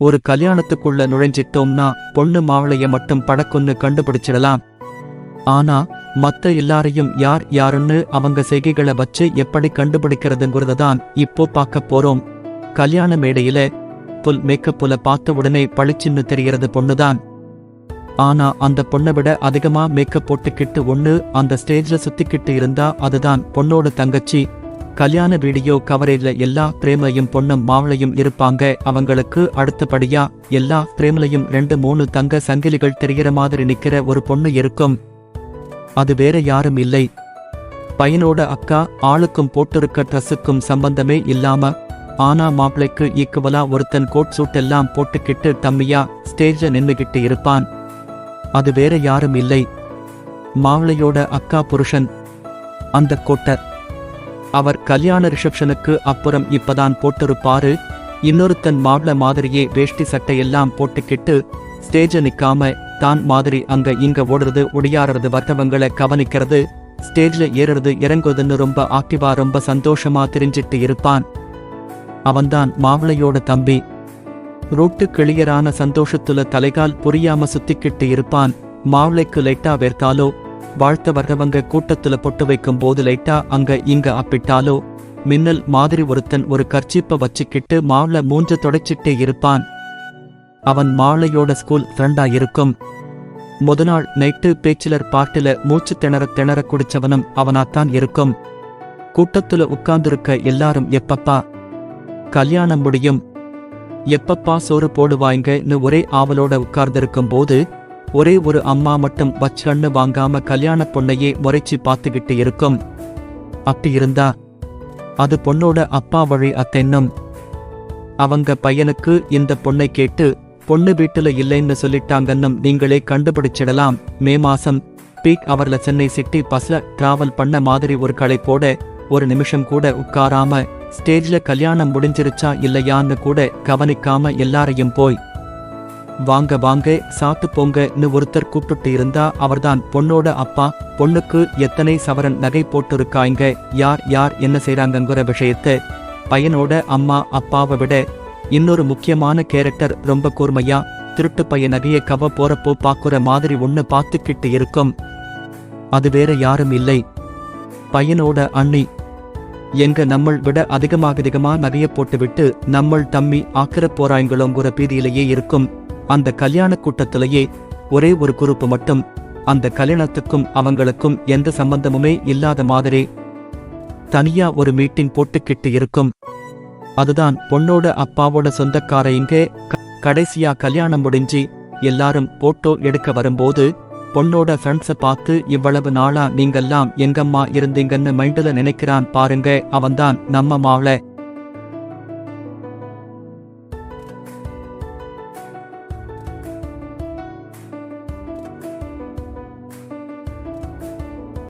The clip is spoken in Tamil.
ஒரு கல்யாணத்துக்குள்ள நுழைஞ்சிட்டோம்னா பொண்ணு மாவளைய மட்டும் படக்குன்னு கண்டுபிடிச்சிடலாம். ஆனா மத்த எல்லாரையும் யார் யாருன்னு அவங்க செய்கைகளை வச்சு எப்படி கண்டுபிடிக்கிறதுங்கிறதான் இப்போ பார்க்க போறோம். கல்யாண மேடையில புல் மேக்கப்புல பார்த்த உடனே பளிச்சின்னு தெரியறது பொண்ணுதான். ஆனா அந்த பொண்ணை விட அதிகமா மேக்கப் போட்டுக்கிட்டு ஒண்ணு அந்த ஸ்டேஜ்ல சுத்திக்கிட்டு இருந்தா அதுதான் பொண்ணோட தங்கச்சி. கல்யாண வீடியோ கவரேஜ்ல எல்லா பிரேம்லையும் பொண்ணும் மாவளையும் இருப்பாங்க. அவங்களுக்கு அடுத்தபடியா எல்லா பிரேம்லையும் 2-3 தங்க சங்கிலிகள் தெரிகிற மாதிரி நிக்கிற ஒரு பொண்ணு இருக்கும். அது வேற யாரும் இல்லை, பையனோட அக்கா. ஆளுக்கும் போட்டிருக்க ட்ரெஸ்ஸுக்கும் சம்பந்தமே இல்லாம ஆனா மாப்பிளைக்கு ஈக்குவலா ஒருத்தன் கோட் சூட் எல்லாம் போட்டுக்கிட்டு டம்மியா ஸ்டேஜ்ல நின்னுகிட்டு இருப்பான். அது வேற யாரும் இல்லை, மாவளையோட அக்கா புருஷன். அந்த கோட்டை அவர் கல்யாண ரிசப்ஷனுக்கு அப்புறம் இப்பதான் போட்டிருப்பாரு. இன்னொருத்தன் மாவள மாதிரியே வேஷ்டி சட்டையெல்லாம் போட்டுக்கிட்டு ஸ்டேஜ நிக்காம தான் மாதிரி அங்க இங்க ஓடுறது ஒடியாடுறது வர்த்தவங்களை கவனிக்கிறது ஸ்டேஜ்ல ஏறுறது இறங்குறதுன்னு ரொம்ப ஆக்டிவா ரொம்ப சந்தோஷமா தெரிஞ்சிட்டு இருப்பான். அவன்தான் மாவளையோட தம்பி. ரோட்டு கிளியரான சந்தோஷத்துல தலைகால் புரியாம சுத்திக்கிட்டு இருப்பான். மாவளைக்கு லைட்டா வேர்த்தாலோ வாழ்த்த வர்றவங்க கூட்டத்துல பொட்டு வைக்கும் போது லைட்டா அங்க இங்க அப்பிட்டாலோ மின்னல் மாதிரி ஒருத்தன் ஒரு கர்ச்சிப்ப வச்சுக்கிட்டு மாவள மூஞ்ச தொடச்சிட்டே இருப்பான். அவன் மாவளையோட ஸ்கூல் ஃப்ரெண்டா இருக்கும். முதநாள் நைட்டு பேச்சிலர் பாட்டில மூச்சு திணற குடிச்சவனும் அவனாத்தான் இருக்கும். கூட்டத்துல உட்கார்ந்திருக்க எல்லாரும் எப்பப்பா கல்யாணம் முடியும், எப்பப்பா சோறு போடுவாங்கன்னு ஒரே ஆவலோட உட்கார்ந்திருக்கும் போது ஒரே ஒரு அம்மா மட்டும் வச்சண்ணு வாங்காம கல்யாண பொண்ணையே முறைச்சி பார்த்துக்கிட்டு இருக்கும். அப்படி இருந்தா அது பொண்ணோட அப்பா வழி அத்தென்னும். அவங்க பையனுக்கு இந்த பொண்ணை கேட்டு பொண்ணு வீட்டுல இல்லைன்னு சொல்லிட்டாங்கன்னும் நீங்களே கண்டுபிடிச்சிடலாம். மே மாசம் பீக் அவர்ல சென்னை சிட்டி பஸ்ல டிராவல் பண்ண மாதிரி ஒரு களைப்போட ஒரு நிமிஷம் கூட உட்காராம ஸ்டேஜ்ல கல்யாணம் முடிஞ்சிருச்சா இல்லையான்னு கூட கவனிக்காம எல்லாரையும் போய் வாங்க வாங்க சாத்து போங்கன்னு ஒருத்தர் கூப்பிட்டு இருந்தா அவர்தான் பொண்ணோட அப்பா. பொண்ணுக்கு எத்தனை சவரன் நகை போட்டிருக்காங்க, யார் யார் என்ன செய்றாங்கங்கிற விஷயத்த பையனோட அம்மா அப்பாவை விட இன்னொரு முக்கியமான கேரக்டர் ரொம்ப கூர்மையா திருட்டு பையன் நகையை கவ போறப்போ பாக்குற மாதிரி ஒண்ணு பார்த்துக்கிட்டு இருக்கும். அது வேற யாரும் இல்லை, பையனோட அண்ணி. எங்க நம்மள் விட அதிகமா நகையை போட்டுவிட்டு நம்மள் தம்மி ஆக்கிர போறாய்களோங்கிற பீதியிலேயே இருக்கும். அந்த கல்யாண கூட்டத்திலேயே ஒரே ஒரு குரூப்பு மட்டும் அந்த கல்யாணத்துக்கும் அவங்களுக்கும் எந்த சம்பந்தமுமே இல்லாத மாதிரி தனியா ஒரு மீட்டிங் போட்டுக்கிட்டு இருக்கும். அதுதான் பொண்ணோட அப்பாவோட சொந்தக்காரங்க. கடைசியா கல்யாணம் முடிஞ்சு எல்லாரும் போட்டோ எடுக்க வரும்போது பொண்ணோட ஃப்ரெண்ட்ஸை பார்த்து இவ்வளவு நாளா நீங்கெல்லாம் எங்கம்மா இருந்தீங்கன்னு மைண்டில் நினைக்கிறான் பாருங்க, அவன்தான் நம்ம மாவளை.